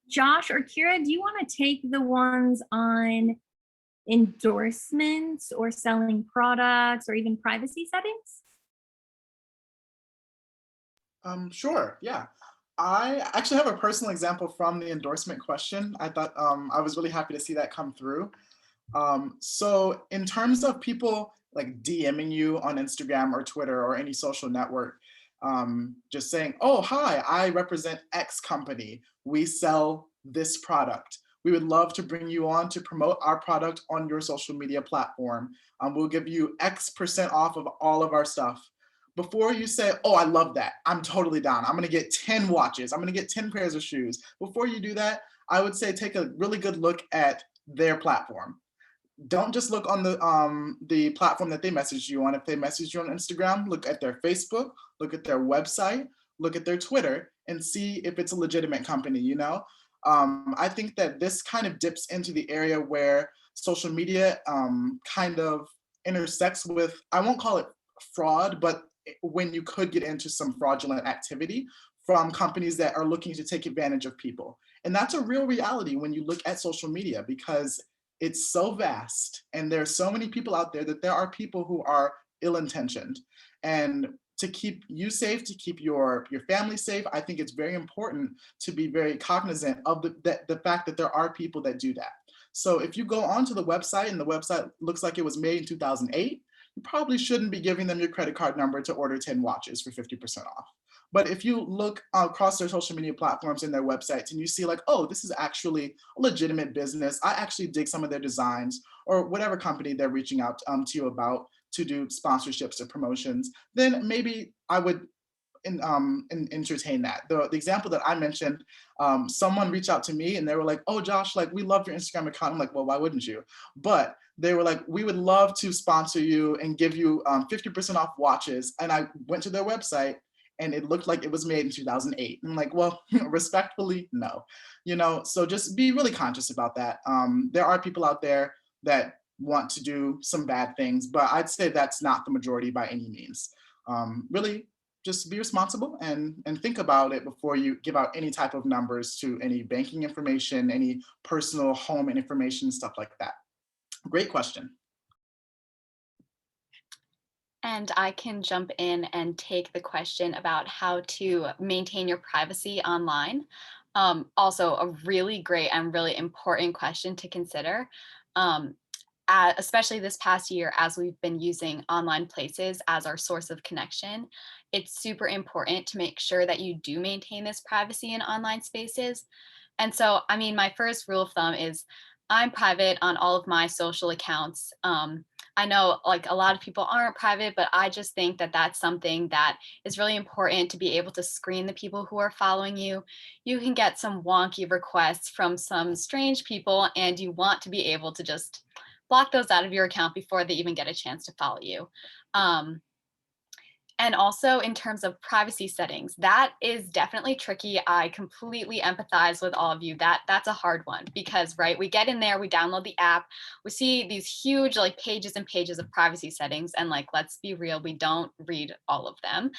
[SPEAKER 2] Josh or Kira, do you want to take the ones on endorsements or selling products or even privacy settings?
[SPEAKER 4] Sure, yeah. I actually have a personal example from the endorsement question. I thought I was really happy to see that come through. So in terms of people like DMing you on Instagram or Twitter or any social network, just saying, oh, hi, I represent X company. We sell this product. We would love to bring you on to promote our product on your social media platform. We'll give you X% off of all of our stuff. Before you say, oh, I love that, I'm totally down, I'm gonna get 10 watches, I'm gonna get 10 pairs of shoes. Before you do that, I would say take a really good look at their platform. Don't just look on the platform that they messaged you on. If they messaged you on Instagram, look at their Facebook, look at their website, look at their Twitter, and see if it's a legitimate company, I think that this kind of dips into the area where social media kind of intersects with, I won't call it fraud, but when you could get into some fraudulent activity from companies that are looking to take advantage of people. And that's a real reality when you look at social media, because it's so vast and there's so many people out there that there are people who are ill-intentioned. And to keep you safe, to keep your family safe, I think it's very important to be very cognizant of the fact that there are people that do that. So if you go onto the website and the website looks like it was made in 2008, you probably shouldn't be giving them your credit card number to order 10 watches for 50% off. But if you look across their social media platforms and their websites and you see like, oh, this is actually a legitimate business, I actually dig some of their designs, or whatever company they're reaching out to you about to do sponsorships or promotions, then maybe I would entertain that. The example that I mentioned, someone reached out to me and they were like, oh, Josh, like, we love your Instagram account. I'm like, well, why wouldn't you? But they were like, we would love to sponsor you and give you 50% off watches. And I went to their website and it looked like it was made in 2008. I'm like, well, respectfully, no. So just be really conscious about that. There are people out there that want to do some bad things, but I'd say that's not the majority by any means. Really, just be responsible and think about it before you give out any type of numbers to any banking information, any personal home information, stuff like that. Great question.
[SPEAKER 5] And I can jump in and take the question about how to maintain your privacy online. Also a really great and really important question to consider. Especially this past year, as we've been using online places as our source of connection, it's super important to make sure that you do maintain this privacy in online spaces. And so, I mean, my first rule of thumb is I'm private on all of my social accounts. I know like a lot of people aren't private, but I just think that that's something that is really important to be able to screen the people who are following you. You can get some wonky requests from some strange people, and you want to be able to just block those out of your account before they even get a chance to follow you. And also in terms of privacy settings, that is definitely tricky. I completely empathize with all of you. That's a hard one because, right, we get in there, we download the app, we see these huge like pages and pages of privacy settings, and like, let's be real, we don't read all of them.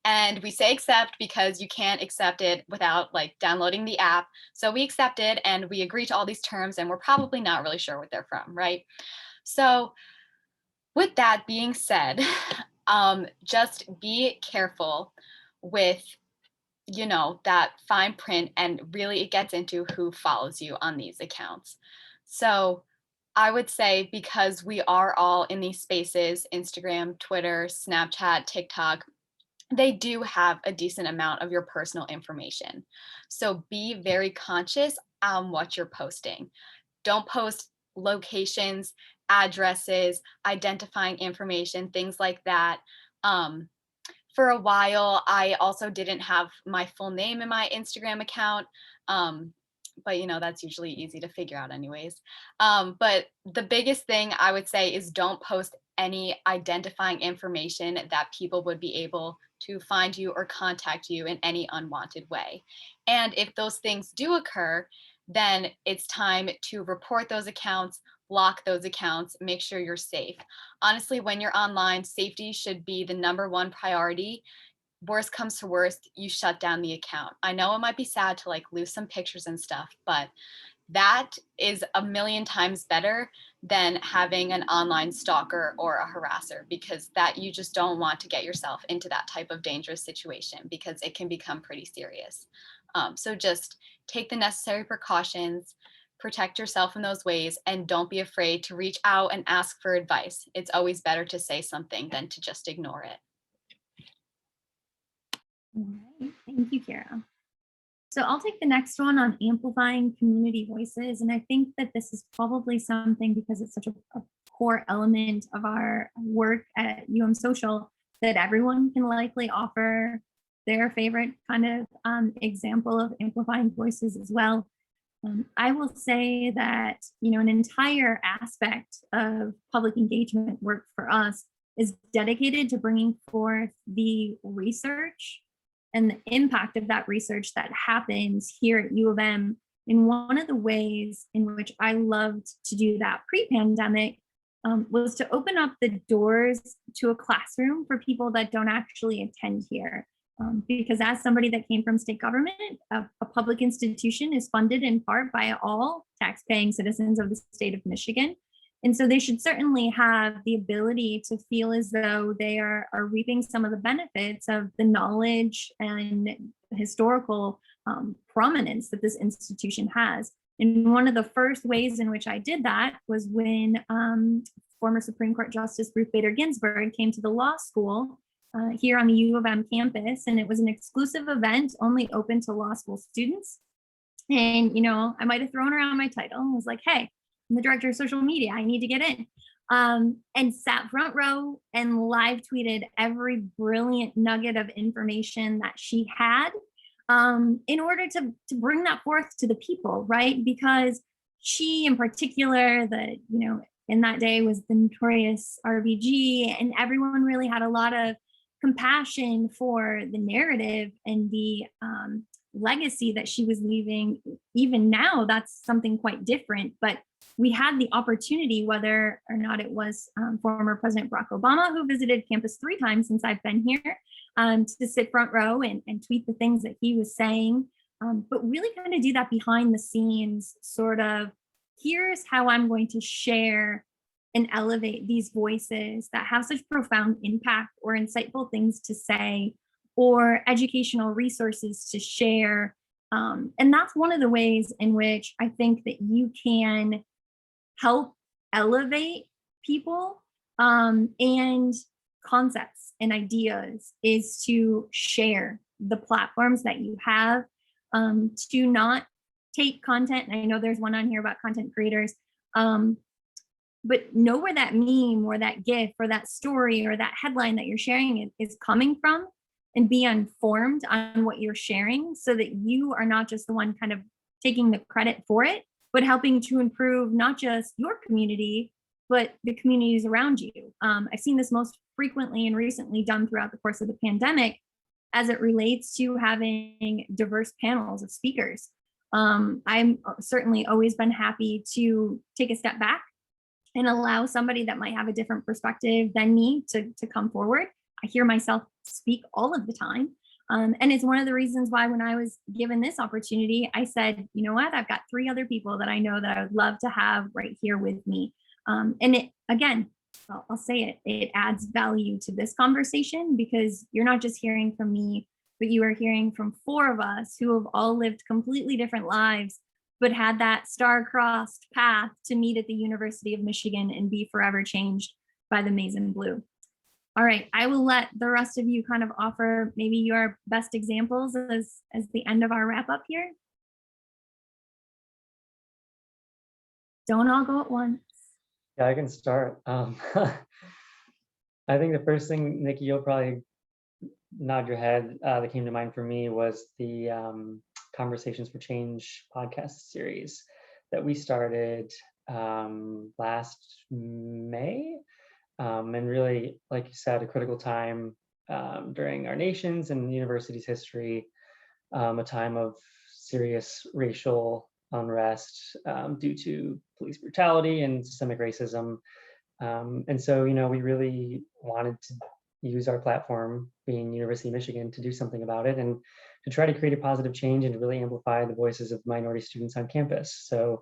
[SPEAKER 5] And we say accept because you can't accept it without like downloading the app. So we accept it and we agree to all these terms, and we're probably not really sure what they're from, right? So with that being said, just be careful with, that fine print, and really it gets into who follows you on these accounts. So I would say, because we are all in these spaces, Instagram, Twitter, Snapchat, TikTok, they do have a decent amount of your personal information. So be very conscious on what you're posting. Don't post locations, addresses, identifying information, things like that. For a while, I also didn't have my full name in my Instagram account. But that's usually easy to figure out anyways. But the biggest thing I would say is don't post any identifying information that people would be able to find you or contact you in any unwanted way. And if those things do occur, then it's time to report those accounts, block those accounts, make sure you're safe. Honestly, when you're online, safety should be the number one priority. Worst comes to worst, you shut down the account. I know it might be sad to like lose some pictures and stuff, but that is a million times better than having an online stalker or a harasser, because that you just don't want to get yourself into that type of dangerous situation, because it can become pretty serious. So just take the necessary precautions, protect yourself in those ways, and don't be afraid to reach out and ask for advice. It's always better to say something than to just ignore it.
[SPEAKER 2] All right. Thank you, Kara. So I'll take the next one on amplifying community voices. And I think that this is probably something, because it's such a core element of our work at Social, that everyone can likely offer their favorite kind of example of amplifying voices as well. I will say that, an entire aspect of public engagement work for us is dedicated to bringing forth the research and the impact of that research that happens here at U of M. And one of the ways in which I loved to do that pre-pandemic was to open up the doors to a classroom for people that don't actually attend here. Because as somebody that came from state government, a public institution is funded in part by all tax-paying citizens of the state of Michigan. And so they should certainly have the ability to feel as though they are reaping some of the benefits of the knowledge and historical prominence that this institution has. And one of the first ways in which I did that was when former Supreme Court Justice Ruth Bader Ginsburg came to the law school here on the U of M campus, and it was an exclusive event only open to law school students. And, I might have thrown around my title and was like, hey, I'm the director of social media. I need to get in. And sat front row and live tweeted every brilliant nugget of information that she had, in order to bring that forth to the people, right? Because she in particular, in that day was the notorious RBG, and everyone really had a lot of compassion for the narrative and the legacy that she was leaving. Even now, that's something quite different, but we had the opportunity, whether or not it was former President Barack Obama, who visited campus 3 times since I've been here, to sit front row and tweet the things that he was saying, but really kind of do that behind the scenes sort of, here's how I'm going to share and elevate these voices that have such profound impact or insightful things to say or educational resources to share. And that's one of the ways in which I think that you can help elevate people and concepts and ideas, is to share the platforms that you have, to not take content. And I know there's one on here about content creators, but know where that meme or that GIF or that story or that headline that you're sharing is coming from, and be informed on what you're sharing so that you are not just the one kind of taking the credit for it, but helping to improve not just your community, but the communities around you. I've seen this most frequently and recently done throughout the course of the pandemic as it relates to having diverse panels of speakers. I'm certainly always been happy to take a step back and allow somebody that might have a different perspective than me to come forward. I hear myself speak all of the time. And it's one of the reasons why when I was given this opportunity, I said, you know what, I've got 3 other people that I know that I would love to have right here with me. And it, again, I'll say it adds value to this conversation, because you're not just hearing from me, but you are hearing from 4 of us who have all lived completely different lives, but had that star-crossed path to meet at the University of Michigan and be forever changed by the maize and blue. All right, I will let the rest of you kind of offer maybe your best examples as the end of our wrap up here. Don't all go at once.
[SPEAKER 3] Yeah, I can start. I think the first thing, Nikki, you'll probably nod your head, that came to mind for me was the Conversations for Change podcast series that we started last May. And really, like you said, a critical time during our nation's and university's history, a time of serious racial unrest due to police brutality and systemic racism. And so, we really wanted to use our platform, being University of Michigan, to do something about it and to try to create a positive change and to really amplify the voices of minority students on campus. So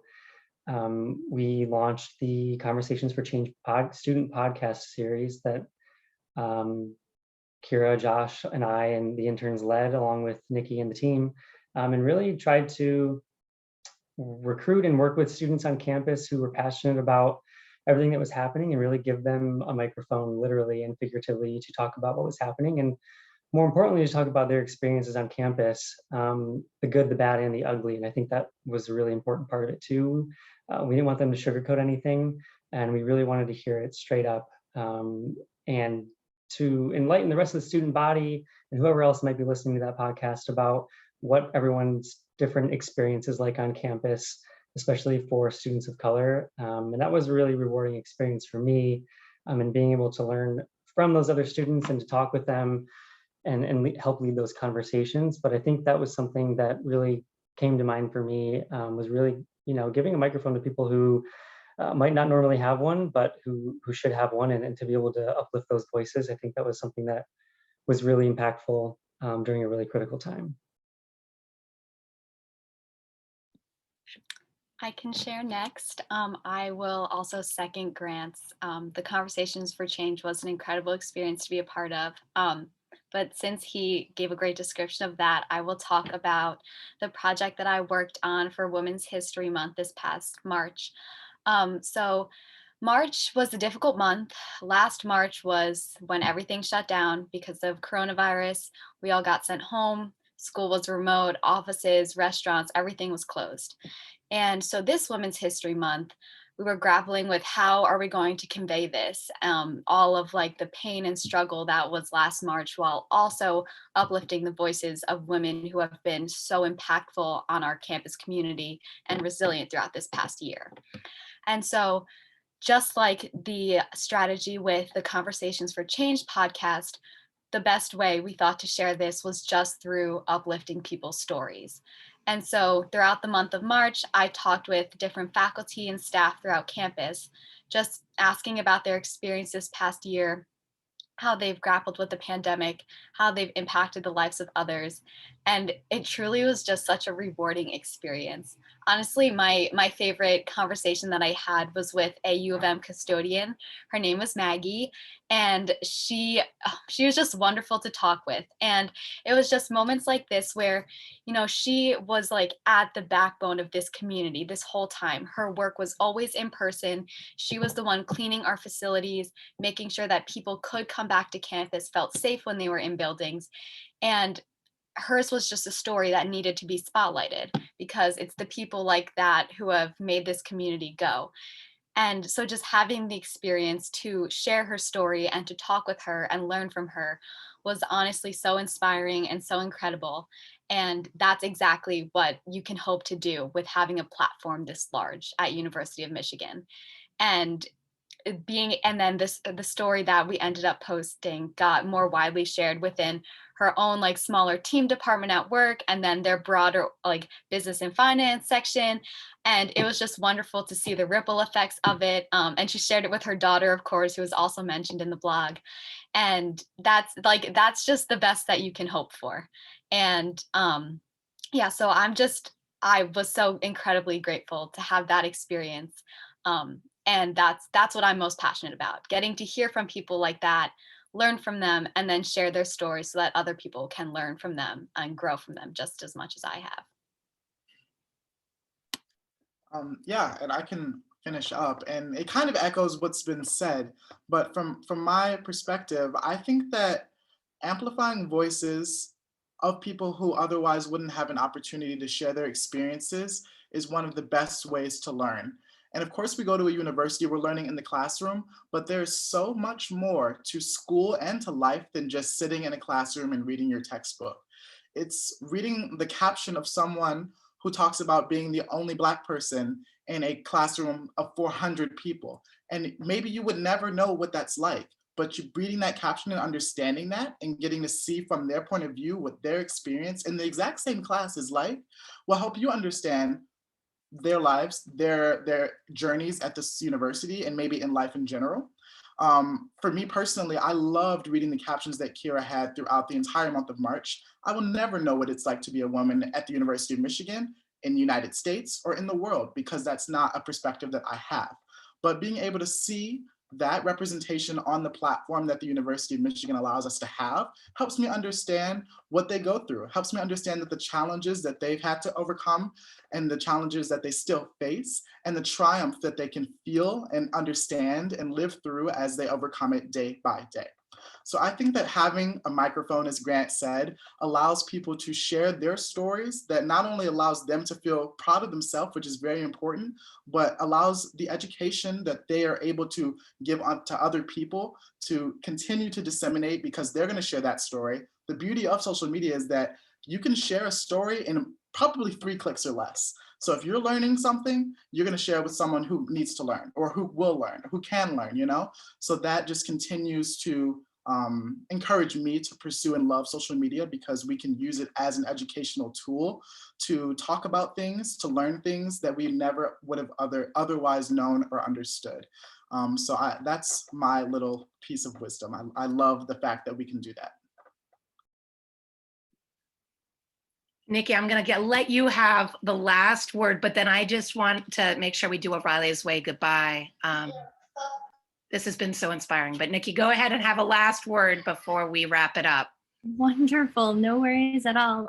[SPEAKER 3] we launched the Conversations for Change student podcast series that Kira, Josh, and I and the interns led, along with Nikki and the team, and really tried to recruit and work with students on campus who were passionate about everything that was happening, and really give them a microphone, literally and figuratively, to talk about what was happening, and more importantly, to talk about their experiences on campus, the good, the bad, and the ugly. And I think that was a really important part of it too. We didn't want them to sugarcoat anything, and we really wanted to hear it straight up, and to enlighten the rest of the student body and whoever else might be listening to that podcast about what everyone's different experiences like on campus, especially for students of color. And that was a really rewarding experience for me, and being able to learn from those other students and to talk with them and help lead those conversations. But I think that was something that really came to mind for me, was really, giving a microphone to people who might not normally have one, but who should have one, and to be able to uplift those voices. I think that was something that was really impactful during a really critical time.
[SPEAKER 5] I can share next. I will also second Grant's. The Conversations for Change was an incredible experience to be a part of. But since he gave a great description of that, I will talk about the project that I worked on for Women's History Month this past March. So March was a difficult month. Last March was when everything shut down because of coronavirus. We all got sent home. School was remote, offices, restaurants, everything was closed. And so this Women's History Month, we were grappling with how are we going to convey this, all of like the pain and struggle that was last March, while also uplifting the voices of women who have been so impactful on our campus community and resilient throughout this past year. And so just like the strategy with the Conversations for Change podcast, the best way we thought to share this was just through uplifting people's stories. And so throughout the month of March, I talked with different faculty and staff throughout campus, just asking about their experience this past year, how they've grappled with the pandemic, how they've impacted the lives of others. And it truly was just such a rewarding experience. Honestly, my favorite conversation that I had was with a U of M custodian. Her name was Maggie, and she was just wonderful to talk with. And it was just moments like this where, she was like at the backbone of this community this whole time. Her work was always in person. She was the one cleaning our facilities, making sure that people could come back to campus, felt safe when they were in buildings. And hers was just a story that needed to be spotlighted because it's the people like that who have made this community go. And so just having the experience to share her story and to talk with her and learn from her was honestly so inspiring and so incredible. And that's exactly what you can hope to do with having a platform this large at University of Michigan. And the story that we ended up posting got more widely shared within her own like smaller team department at work, and then their broader like business and finance section. And it was just wonderful to see the ripple effects of it. And she shared it with her daughter, of course, who was also mentioned in the blog. And that's just the best that you can hope for. And yeah, so I was so incredibly grateful to have that experience. And that's what I'm most passionate about, getting to hear from people like that, learn from them, and then share their stories so that other people can learn from them and grow from them just as much as I have.
[SPEAKER 4] Yeah, and I can finish up, and it kind of echoes what's been said, but from my perspective, I think that amplifying voices of people who otherwise wouldn't have an opportunity to share their experiences is one of the best ways to learn. And of course, we go to a university, we're learning in the classroom, but there's so much more to school and to life than just sitting in a classroom and reading your textbook. It's reading the caption of someone who talks about being the only Black person in a classroom of 400 people. And maybe you would never know what that's like, but you reading that caption and understanding that and getting to see from their point of view what their experience in the exact same class is like will help you understand their lives, their journeys at this university, and maybe in life in general. For me personally, I loved reading the captions that Kira had throughout the entire month of March. I will never know what it's like to be a woman at the University of Michigan, in the United States, or in the world, because that's not a perspective that I have. But being able to see that representation on the platform that the University of Michigan allows us to have helps me understand what they go through, helps me understand that the challenges that they've had to overcome and the challenges that they still face and the triumph that they can feel and understand and live through as they overcome it day by day. So I think that having a microphone, as Grant said, allows people to share their stories that not only allows them to feel proud of themselves, which is very important, but allows the education that they are able to give on to other people to continue to disseminate because they're going to share that story. The beauty of social media is that you can share a story in probably 3 clicks or less. So if you're learning something, you're going to share with someone who needs to learn or who will learn, who can learn, you know? So that just continues to encourage me to pursue and love social media because we can use it as an educational tool to talk about things, to learn things that we never would have otherwise known or understood. So that's my little piece of wisdom. I love the fact that we can do that.
[SPEAKER 1] Nikki, I'm going to let you have the last word, but then I just want to make sure we do a Riley's Way goodbye. This has been so inspiring, but Nikki, go ahead and have a last word before we wrap it up.
[SPEAKER 2] Wonderful, no worries at all.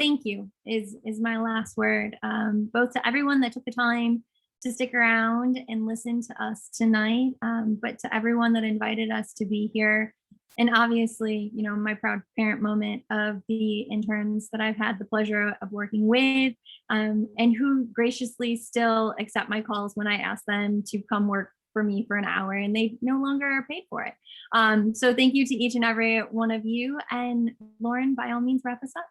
[SPEAKER 2] Thank you is my last word, both to everyone that took the time to stick around and listen to us tonight, but to everyone that invited us to be here. And obviously, you know, my proud parent moment of the interns that I've had the pleasure of working with, and who graciously still accept my calls when I ask them to come work for me for an hour, and they no longer are paid for it. So thank you to each and every one of you. And Lauren, by all means, wrap us up.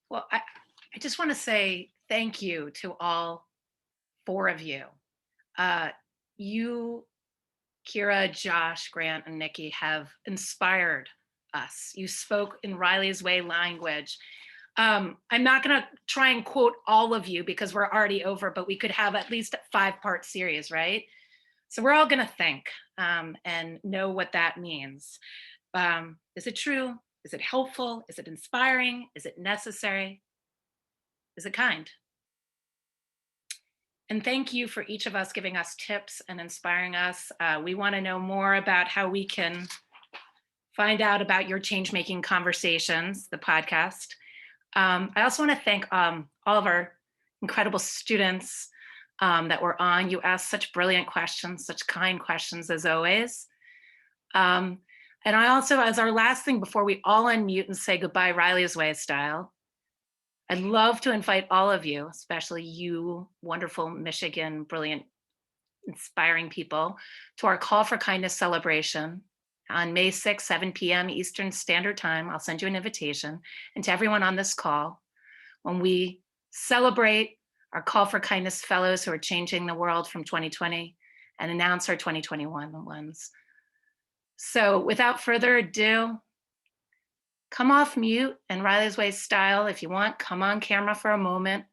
[SPEAKER 1] Well, I just want to say thank you to all 4 of you. You, Kira, Josh, Grant, and Nikki have inspired us. You spoke in Riley's way language. I'm not going to try and quote all of you because we're already over, but we could have at least a 5-part series, right? So we're all going to think and know what that means. Is it true? Is it helpful? Is it inspiring? Is it necessary? Is it kind? And thank you for each of us giving us tips and inspiring us. We want to know more about how we can find out about your change-making conversations, the podcast. I also want to thank all of our incredible students that were on. You asked such brilliant questions, such kind questions as always. And I also, as our last thing before we all unmute and say goodbye Riley's way style, I'd love to invite all of you, especially you wonderful Michigan, brilliant, inspiring people, to our Call for Kindness celebration on May 6th, 7 p.m. Eastern Standard Time. I'll send you an invitation. And to everyone on this call, when we celebrate our Call for Kindness fellows who are changing the world from 2020 and announce our 2021 ones. So without further ado, come off mute and Riley's way style. If you want, come on camera for a moment,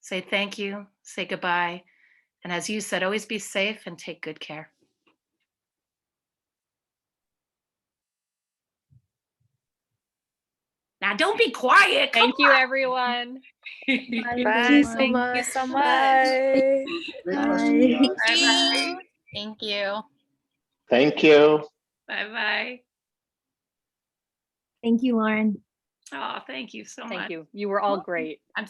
[SPEAKER 1] say thank you, say goodbye. And as you said, always be safe and take good care. Now don't be quiet.
[SPEAKER 7] Thank you, everyone.
[SPEAKER 8] Bye so much. Bye.
[SPEAKER 4] Great question, guys.
[SPEAKER 1] Bye-bye.
[SPEAKER 5] Thank you.
[SPEAKER 6] Thank you.
[SPEAKER 1] Bye-bye.
[SPEAKER 2] Thank you, Lauren.
[SPEAKER 1] Oh, thank you so much.
[SPEAKER 7] Thank you. You were all great.
[SPEAKER 1] I'm